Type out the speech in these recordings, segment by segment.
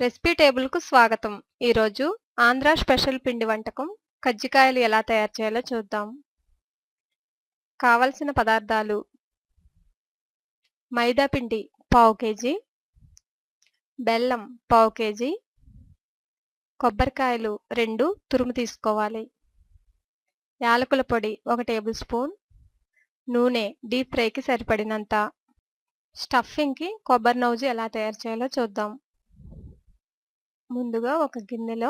Recipe టేబుల్‌కు స్వాగతం. ఈరోజు Andhra special పిండి వంటకం కజ్జికాయలు ఎలా తయారు చేయాలో చూద్దాం. కావలసిన పదార్థాలు: మైదా పిండి పావు కేజీ, బెల్లం పావు కేజీ, కొబ్బరికాయలు 2 తురుము తీసుకోవాలి, యాలకుల పొడి 1 టేబుల్ స్పూన్, నూనె డీప్ ఫ్రైకి సరిపడినంత. స్టఫింగ్‌కి కొబ్బరి నౌజు ఎలా తయారు చేయాలో చూద్దాం. ముందుగా ఒక గిన్నెలో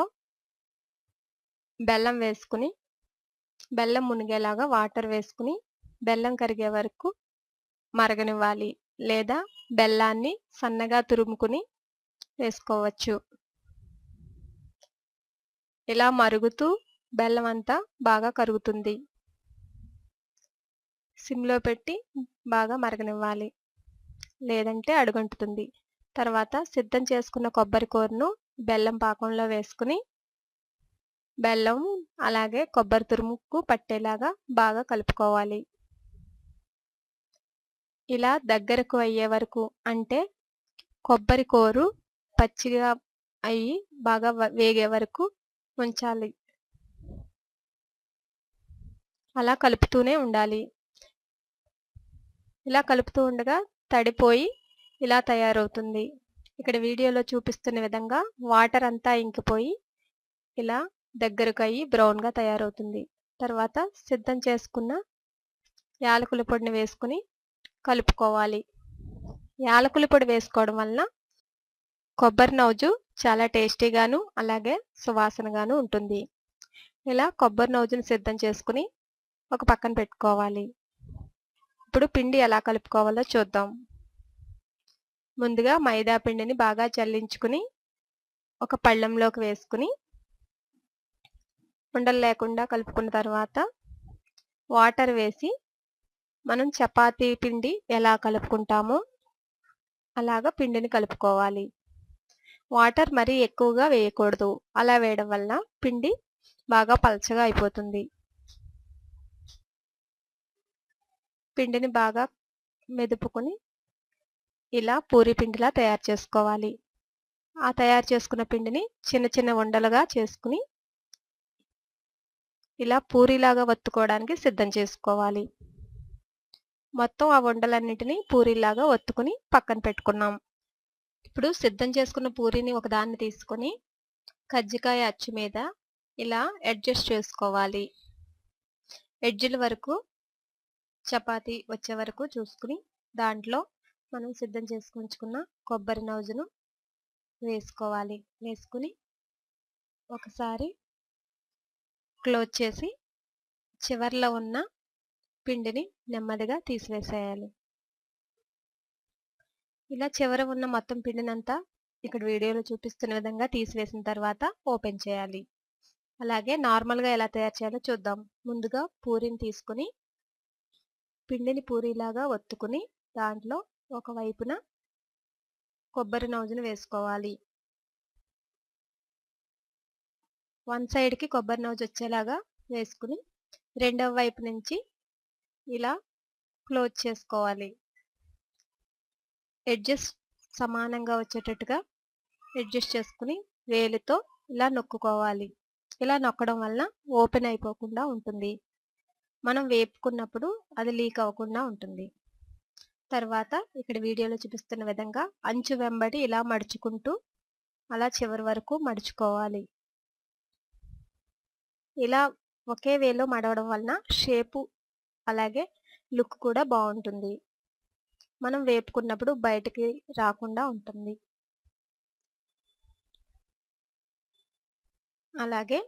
బెల్లం వేసుకుని, బెల్లం మునిగేలాగా వాటర్ వేసుకుని, బెల్లం కరిగే వరకు మరగనివ్వాలి. లేదా బెల్లాన్ని సన్నగా తురుముకుని వేసుకోవచ్చు. ఇలా మరుగుతూ బెల్లం అంతా బాగా కరుగుతుంది. సిమ్‌లో పెట్టి బాగా మరగనివ్వాలి. లేదంటే అడుగంటుతుంది. తర్వాత సిద్ధం చేసుకున్న కొబ్బరి కూరను బెల్లం పాకంలో వేసుకుని, బెల్లం అలాగే కొబ్బరి తురుముకు పట్టేలాగా బాగా కలుపుకోవాలి. ఇలా దగ్గరకు అయ్యే వరకు, అంటే కొబ్బరి కూరు పచ్చిగా అయ్యి బాగా వేగే వరకు ఉంచాలి. అలా కలుపుతూనే ఉండాలి. ఇలా కలుపుతూ ఉండగా తడిపోయి ఇలా తయారవుతుంది. ఇక్కడ వీడియోలో చూపిస్తున్న విధంగా వాటర్ అంతా ఇంకిపోయి ఇలా దగ్గరకు అయ్యి బ్రౌన్‌గా తయారవుతుంది. తర్వాత సిద్ధం చేసుకున్న యాలకుల పొడిని వేసుకుని కలుపుకోవాలి. యాలకుల పొడి వేసుకోవడం వలన కొబ్బరి నౌజు చాలా టేస్టీగాను అలాగే సువాసనగాను ఉంటుంది. ఇలా కొబ్బరి నౌజును సిద్ధం చేసుకుని ఒక పక్కన పెట్టుకోవాలి. ఇప్పుడు పిండి ఎలా కలుపుకోవాలో చూద్దాం. ముందుగా మైదా పిండిని బాగా చల్లించుకుని ఒక పళ్ళెంలోకి వేసుకుని ఉండలు లేకుండా కలుపుకున్న తర్వాత వాటర్ వేసి మనం చపాతీ పిండి ఎలా కలుపుకుంటామో అలాగా పిండిని కలుపుకోవాలి. వాటర్ మరీ ఎక్కువగా వేయకూడదు. అలా వేయడం వల్ల పిండి బాగా పలచగా అయిపోతుంది. పిండిని బాగా మెదుపుకొని ఇలా పూరీ పిండిలా తయారు చేసుకోవాలి. ఆ తయారు చేసుకున్న పిండిని చిన్న చిన్న ఉండలుగా చేసుకుని ఇలా పూరీలాగా ఒత్తుకోవడానికి సిద్ధం చేసుకోవాలి. మొత్తం ఆ ఉండలన్నిటిని పూరీలాగా ఒత్తుకుని పక్కన పెట్టుకున్నాం. ఇప్పుడు సిద్ధం చేసుకున్న పూరీని ఒకదాన్ని తీసుకొని కజ్జికాయ అచ్చు మీద ఇలా అడ్జస్ట్ చేసుకోవాలి. ఎడ్జుల వరకు చపాతీ వచ్చే వరకు చూసుకుని దాంట్లో మనం సిద్ధం చేసుకుని ఉంచుకున్న కొబ్బరి నౌజును వేసుకోవాలి. వేసుకుని ఒకసారి క్లోజ్ చేసి చివర్లో ఉన్న పిండిని నెమ్మదిగా తీసివేసేయాలి. ఇలా చివర ఉన్న మొత్తం పిండినంతా ఇక్కడ వీడియోలో చూపిస్తున్న విధంగా తీసివేసిన తర్వాత ఓపెన్ చేయాలి. అలాగే నార్మల్‌గా ఎలా తయారు చేయాలో చూద్దాం. ముందుగా పూరీని తీసుకుని పిండిని పూరీలాగా ఒత్తుకుని దాంట్లో ఒక వైపున కొబ్బరి నౌజును వేసుకోవాలి. వన్ సైడ్‌కి కొబ్బరి నౌజు వచ్చేలాగా వేసుకుని రెండవ వైపు నుంచి ఇలా క్లోజ్ చేసుకోవాలి. ఎడ్జెస్ సమానంగా వచ్చేటట్టుగా అడ్జస్ట్ చేసుకుని వేలితో ఇలా నొక్కుకోవాలి. ఇలా నొక్కడం వల్ల ఓపెన్ అయిపోకుండా ఉంటుంది. మనం వేపుకున్నప్పుడు అది లీక్ అవ్వకుండా ఉంటుంది. తర్వాత ఇక్కడ వీడియోలో చూపిస్తున్న విధంగా అంచు వెంబడి ఇలా మడుచుకుంటూ అలా చివరి వరకు మడుచుకోవాలి. ఇలా ఒకే వేలో మడవడం వలన షేపు అలాగే లుక్ కూడా బాగుంటుంది. మనం వేపుకున్నప్పుడు బయటికి రాకుండా ఉంటుంది. అలాగే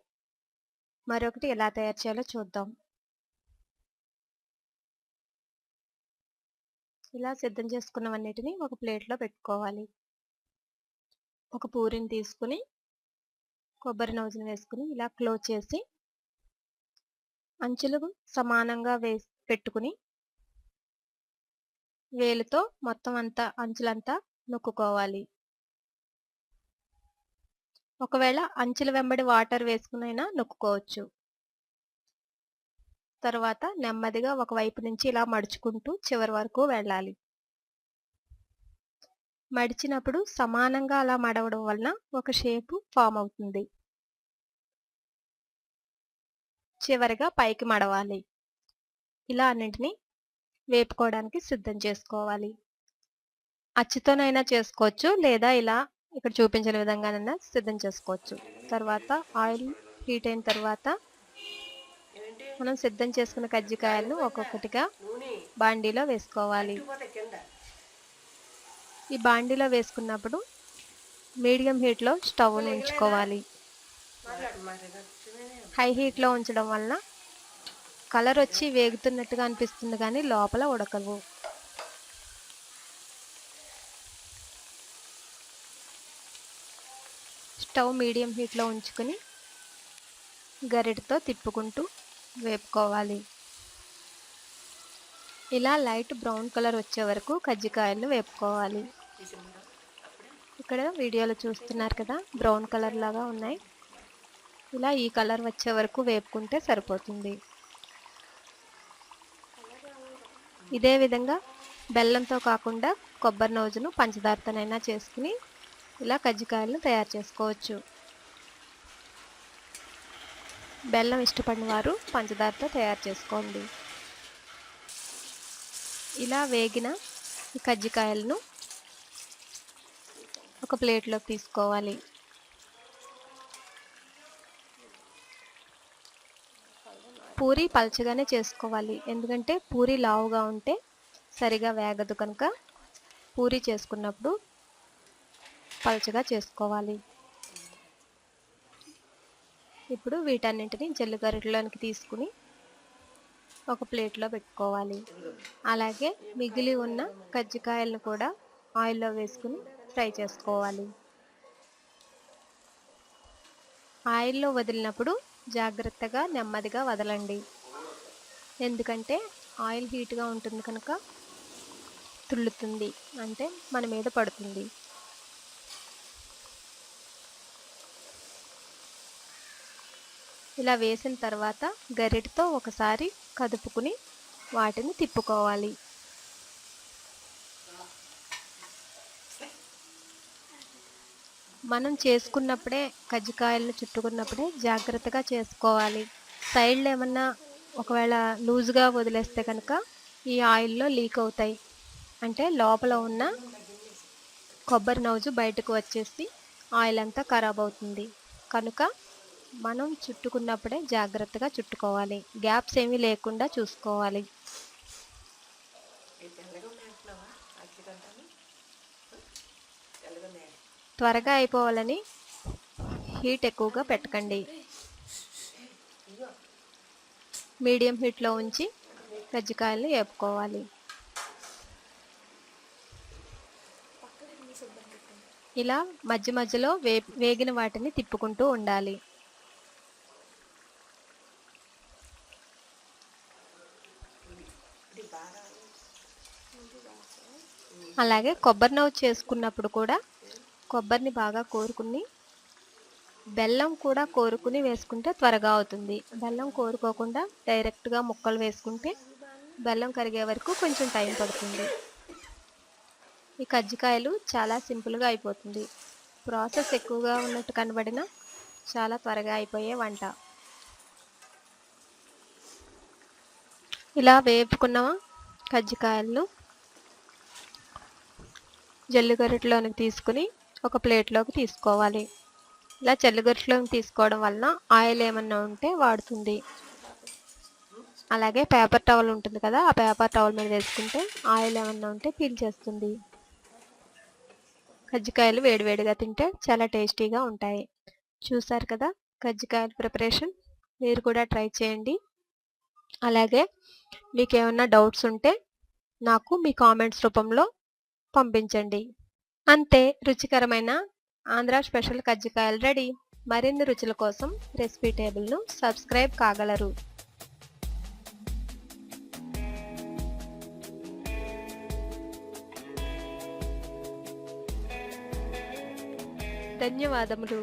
మరొకటి ఎలా తయారు చేయాలో చూద్దాం. ఇలా సిద్ధం చేసుకున్నవన్నిటిని ఒక ప్లేట్లో పెట్టుకోవాలి. ఒక పూరీని తీసుకుని కొబ్బరి నౌజును వేసుకుని ఇలా క్లోజ్ చేసి అంచులు సమానంగా పెట్టుకుని వేలుతో మొత్తం అంతా అంచులంతా నొక్కుకోవాలి. ఒకవేళ అంచుల వెంబడి వాటర్ వేసుకునైనా నొక్కుకోవచ్చు. తర్వాత నెమ్మదిగా ఒక వైపు నుంచి ఇలా మడుచుకుంటూ చివరి వరకు వెళ్ళాలి. మడిచినప్పుడు సమానంగా అలా మడవడం వలన ఒక షేపు ఫామ్ అవుతుంది. చివరగా పైకి మడవాలి. ఇలా అన్నింటిని వేపుకోవడానికి సిద్ధం చేసుకోవాలి. అచ్చుతోనైనా చేసుకోవచ్చు, లేదా ఇలా ఇక్కడ చూపించిన విధంగానైనా సిద్ధం చేసుకోవచ్చు. తర్వాత ఆయిల్ హీట్ అయిన తర్వాత మనం సిద్ధం చేసుకున్న కజ్జికాయలను ఒక్కొక్కటిగా బాండీలో వేసుకోవాలి. ఈ బాండీలో వేసుకున్నప్పుడు మీడియం హీట్లో స్టవ్ను ఉంచుకోవాలి. హై హీట్లో ఉంచడం వలన కలర్ వచ్చి వేగుతున్నట్టుగా అనిపిస్తుంది కానీ లోపల ఉడకవు. స్టవ్ మీడియం హీట్లో ఉంచుకొని గరిటెతో తిప్పుకుంటూ వేపుకోవాలి. ఇలా లైట్ బ్రౌన్ కలర్ వచ్చే వరకు కజ్జికాయలను వేపుకోవాలి. ఇక్కడ వీడియోలో చూస్తున్నారు కదా, బ్రౌన్ కలర్ లాగా ఉన్నాయి. ఇలా ఈ కలర్ వచ్చే వరకు వేపుకుంటే సరిపోతుంది. ఇదే విధంగా బెల్లంతో కాకుండా కొబ్బరి నూజును పంచదారతోనైనా చేసుకుని ఇలా కజ్జికాయలను తయారు చేసుకోవచ్చు. బెల్లం ఇష్టపడిన వారు పంచదారతో తయారు చేసుకోండి. ఇలా వేగిన ఈ కజ్జికాయలను ఒక ప్లేట్లోకి తీసుకోవాలి. పూరి పల్చగానే చేసుకోవాలి, ఎందుకంటే పూరి లావుగా ఉంటే సరిగా వేగదు కనుక పూరి చేసుకున్నప్పుడు పల్చగా చేసుకోవాలి. ఇప్పుడు వీటన్నింటిని జల్లిగరిటెలోనికి తీసుకుని ఒక ప్లేట్లో పెట్టుకోవాలి. అలాగే మిగిలి ఉన్న కజ్జికాయలను కూడా ఆయిల్లో వేసుకుని ఫ్రై చేసుకోవాలి. ఆయిల్లో వదిలినప్పుడు జాగ్రత్తగా నెమ్మదిగా వదలండి, ఎందుకంటే ఆయిల్ హీట్గా ఉంటుంది కనుక తుళ్ళుతుంది, అంటే మన మీద పడుతుంది. ఇలా వేసిన తర్వాత గరిటెతో ఒకసారి కదుపుకుని వాటిని తిప్పుకోవాలి. మనం చేసుకున్నప్పుడే కజ్జికాయలను చుట్టుకున్నప్పుడే జాగ్రత్తగా చేసుకోవాలి. సైడ్లు ఏమన్నా ఒకవేళ లూజ్గా వదిలేస్తే కనుక ఈ ఆయిల్లో లీక్ అవుతాయి, అంటే లోపల ఉన్న కొబ్బరి నూజు బయటకు వచ్చేసి ఆయిల్ అంతా ఖరాబ్ అవుతుంది. కనుక మనం చుట్టుకున్నప్పుడే జాగ్రత్తగా చుట్టుకోవాలి, గ్యాప్స్ ఏమీ లేకుండా చూసుకోవాలి. త్వరగా అయిపోవాలని హీట్ ఎక్కువగా పెట్టకండి, మీడియం హీట్లో ఉంచి కజ్జికాయలు వేపుకోవాలి. ఇలా మధ్య మధ్యలో వేగిన వాటిని తిప్పుకుంటూ ఉండాలి. అలాగే కొబ్బరి నూజు చేసుకున్నప్పుడు కూడా కొబ్బరిని బాగా కోరుకుని బెల్లం కూడా కోరుకుని వేసుకుంటే త్వరగా అవుతుంది. బెల్లం కోరుకోకుండా డైరెక్ట్గా ముక్కలు వేసుకుంటే బెల్లం కరిగే వరకు కొంచెం టైం పడుతుంది. ఈ కజ్జికాయలు చాలా సింపుల్గా అయిపోతుంది. ప్రాసెస్ ఎక్కువగా ఉన్నట్టు కనబడినా చాలా త్వరగా అయిపోయే వంట. ఇలా వేపుకున్న కజ్జికాయలను జల్లిగరిటెలోనికి తీసుకుని ఒక ప్లేట్లోకి తీసుకోవాలి. ఇలా జల్లిగరిటెలోకి తీసుకోవడం వలన ఆయిల్ ఏమన్నా ఉంటే వాడుతుంది. అలాగే పేపర్ టవల్ ఉంటుంది కదా, ఆ పేపర్ టవల్ మీద వేసుకుంటే ఆయిల్ ఏమన్నా ఉంటే పీల్చేస్తుంది. కజ్జికాయలు వేడివేడిగా తింటే చాలా టేస్టీగా ఉంటాయి. చూసారు కదా కజ్జికాయల ప్రిపరేషన్, మీరు కూడా ట్రై చేయండి. అలాగే మీకు ఏమన్నా డౌట్స్ ఉంటే నాకు మీ కామెంట్స్ రూపంలో పంపించండి. అంతే, రుచికరమైన ఆంధ్ర స్పెషల్ కజ్జికాయలు రెడీ. మరిన్ని రుచుల కోసం రెసిపీ టేబుల్ను సబ్స్క్రైబ్ కాగలరు. ధన్యవాదములు.